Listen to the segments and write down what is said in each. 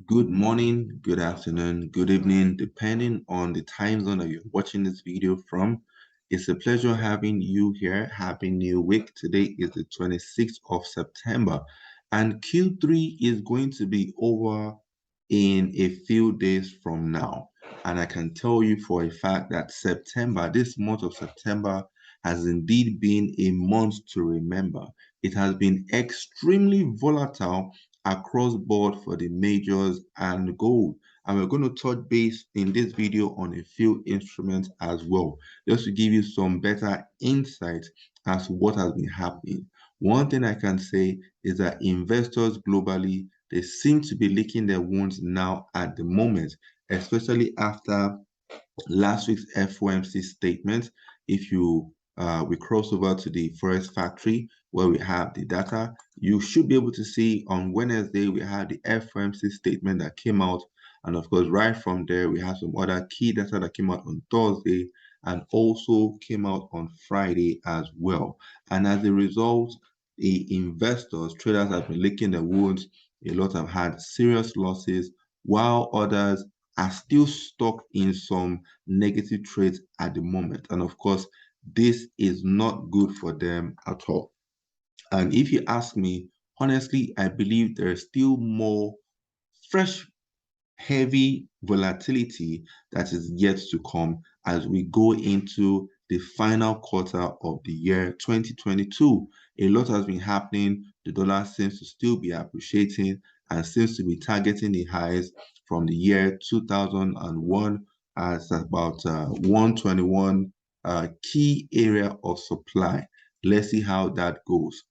Good morning, good afternoon, good evening, depending on the time zone that you're watching this video from. It's a pleasure having you here. Happy New Week. Today is the 26th of September, and Q3 is going to be over in a few days from now. And I can tell you for a fact that this month of September, has indeed been a month to remember. It has been extremely volatile across board for the majors and gold. And we're going to touch base in this video on a few instruments as well, just to give you some better insight as to what has been happening. One thing I can say is that investors globally, they seem to be licking their wounds now at the moment, especially after last week's FOMC statement. If we cross over to the Forex Factory where we have the data, you should be able to see on Wednesday we had the FOMC statement that came out, and of course right from there we have some other key data that came out on Thursday and also came out on Friday as well. And as a result, the investors, traders have been licking their wounds. A lot have had serious losses, while others are still stuck in some negative trades at the moment. And of course, this is not good for them at all. And if you ask me, honestly, I believe there is still more fresh, heavy volatility that is yet to come as we go into the final quarter of the year 2022. A lot has been happening. The dollar seems to still be appreciating and seems to be targeting the highs from the year 2001 as about 121 key area of supply. Let's see how that goes.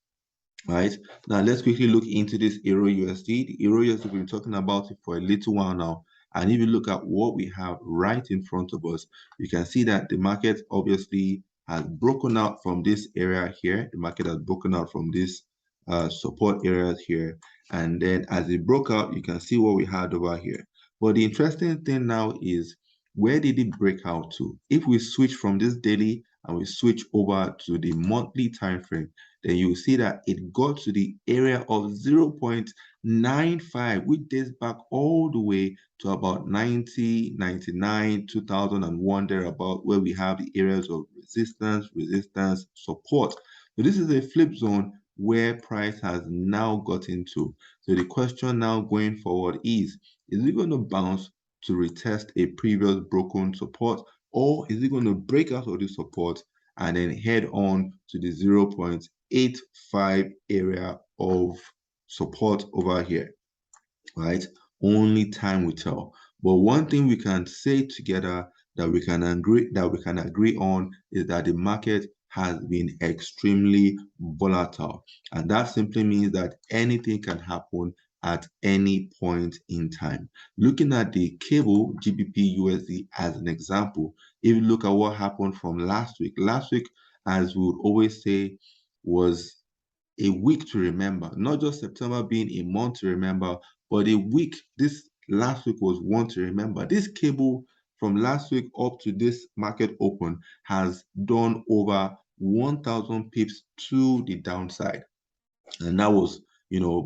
Right now, let's quickly look into this Euro USD. The Euro USD, we've been talking about it for a little while now. And if you look at what we have right in front of us, you can see that the market obviously has broken out from this area here. The market has broken out from this support areas here. And then as it broke out, you can see what we had over here. But the interesting thing now is, where did it break out to? If we switch from this daily and we switch over to the monthly time frame, then you see that it got to the area of 0.95, which dates back all the way to about 1999, 2001, thereabout, where we have the areas of resistance, support. So this is a flip zone where price has now gotten to. So the question now going forward is it going to bounce to retest a previous broken support, or is it going to break out of the support and then head on to the 0.85 area of support over here, right? Only time will tell. But one thing we can say together that we can agree on is that the market has been extremely volatile. And that simply means that anything can happen at any point in time. Looking at the cable GBP USD as an example, if you look at what happened from last week, as we would always say, was a week to remember. Not just September being a month to remember, but a week. This last week was one to remember. This cable from last week up to this market open has done over 1,000 pips to the downside. And that was,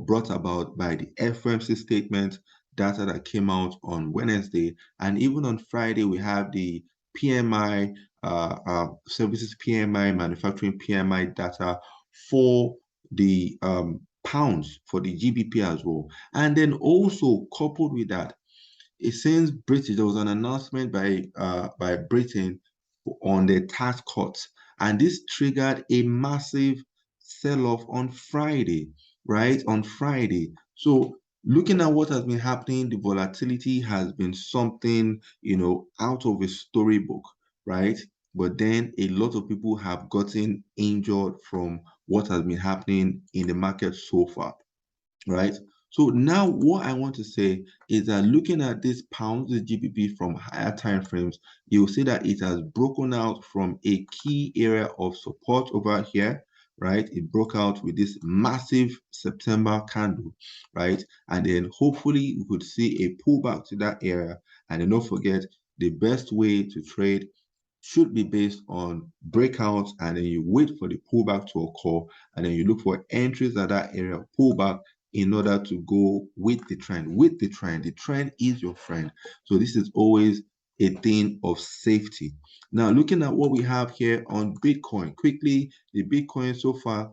brought about by the FOMC statement, data that came out on Wednesday. And even on Friday, we have the PMI, services PMI, manufacturing PMI data for the pounds, for the GBP as well. And then also coupled with that, it seems there was an announcement by Britain on the tax cuts, and this triggered a massive sell-off on Friday, right? On Friday. So looking at what has been happening, the volatility has been something, out of a storybook, right? But then a lot of people have gotten injured from what has been happening in the market so far, right? So now what I want to say is that looking at this pound, the GBP from higher time frames, you'll see that it has broken out from a key area of support over here, right? It broke out with this massive September candle, right? And then hopefully we could see a pullback to that area. And then don't forget, the best way to trade should be based on breakouts, and then you wait for the pullback to occur, and then you look for entries at that area of pullback, in order to go with the trend. With the trend is your friend. So this is always a thing of safety. Now, looking at what we have here on Bitcoin, quickly, the Bitcoin so far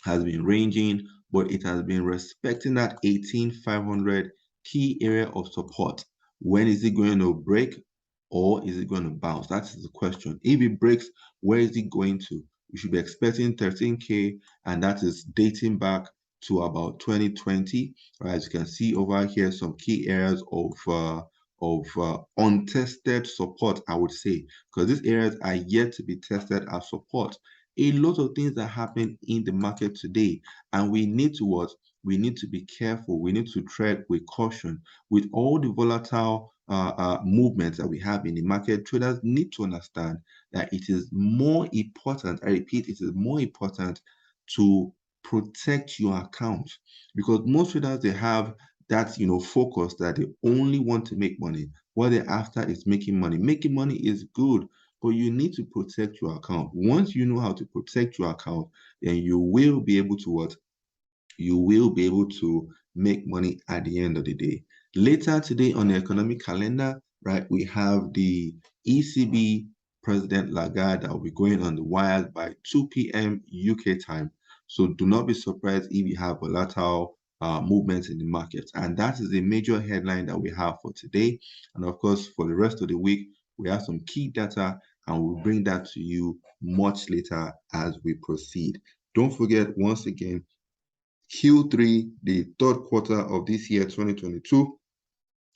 has been ranging, but it has been respecting that 18,500 key area of support. When is it going to break, or is it going to bounce? That is the question. If it breaks, where is it going to? We should be expecting 13K, and that is dating back to about 2020. As you can see over here, some key areas of untested support, I would say, because these areas are yet to be tested as support. A lot of things are happening in the market today, and we need to what? We need to be careful. We need to tread with caution. With all the volatile movements that we have in the market, traders need to understand that it is more important, I repeat, it is more important to protect your account, because most traders, they have that focus that they only want to make money. What they're after is making money. Making money is good, but you need to protect your account. Once you know how to protect your account, then you will be able to what? You will be able to make money at the end of the day. Later today on the economic calendar, right, we have the ECB President Lagarde that will be going on the wires by 2 p.m. UK time. So do not be surprised if you have volatile movements in the market. And that is a major headline that we have for today. And of course, for the rest of the week, we have some key data, and we'll bring that to you much later as we proceed. Don't forget, once again, Q3, the third quarter of this year, 2022,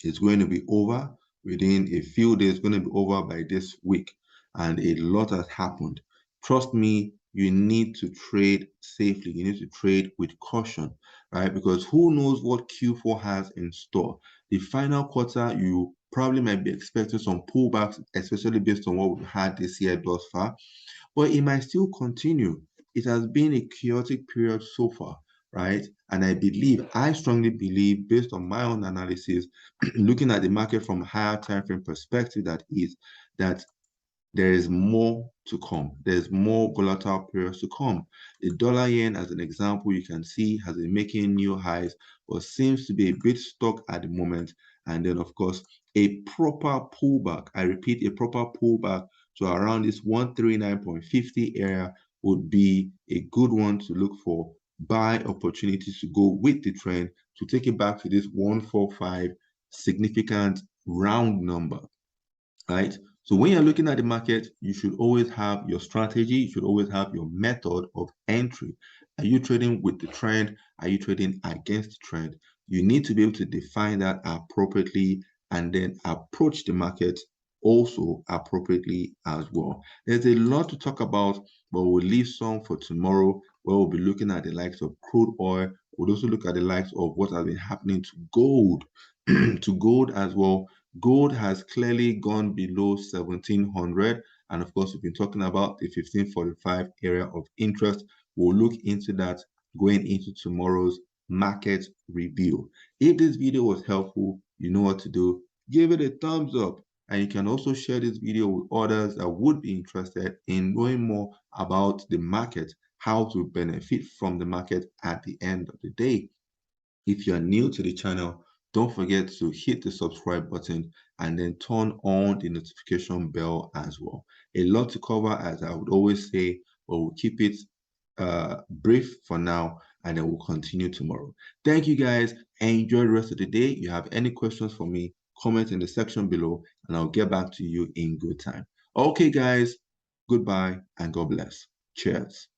is going to be over within a few days, going to be over by this week. And a lot has happened. Trust me, you need to trade safely. You need to trade with caution, right? Because who knows what Q4 has in store. The final quarter, you probably might be expecting some pullbacks, especially based on what we've had this year thus far, but it might still continue. It has been a chaotic period so far, right? And I strongly believe, based on my own analysis, looking at the market from a higher time frame perspective, that there is more to come. There's more volatile periods to come. The dollar yen, as an example, you can see has been making new highs, but seems to be a bit stuck at the moment. And then, of course, a proper pullback, I repeat, a proper pullback to around this 139.50 area would be a good one to look for buy opportunities to go with the trend to take it back to this 145 significant round number, right? So when you're looking at the market, you should always have your strategy. You should always have your method of entry. Are you trading with the trend? Are you trading against the trend? You need to be able to define that appropriately and then approach the market also appropriately as well. There's a lot to talk about, but we'll leave some for tomorrow, where we'll be looking at the likes of crude oil. We'll also look at the likes of what has been happening to gold, to gold as well. Gold has clearly gone below 1700, and of course, we've been talking about the 1545 area of interest. We'll look into that going into tomorrow's market review. If this video was helpful, you know what to do. Give it a thumbs up, and you can also share this video with others that would be interested in knowing more about the market, how to benefit from the market at the end of the day. If you are new to the channel, don't forget to hit the subscribe button and then turn on the notification bell as well. A lot to cover, as I would always say, but we'll keep it brief for now, and then we'll continue tomorrow. Thank you guys, and enjoy the rest of the day. If you have any questions for me, comment in the section below, and I'll get back to you in good time. Okay, guys, goodbye and God bless. Cheers.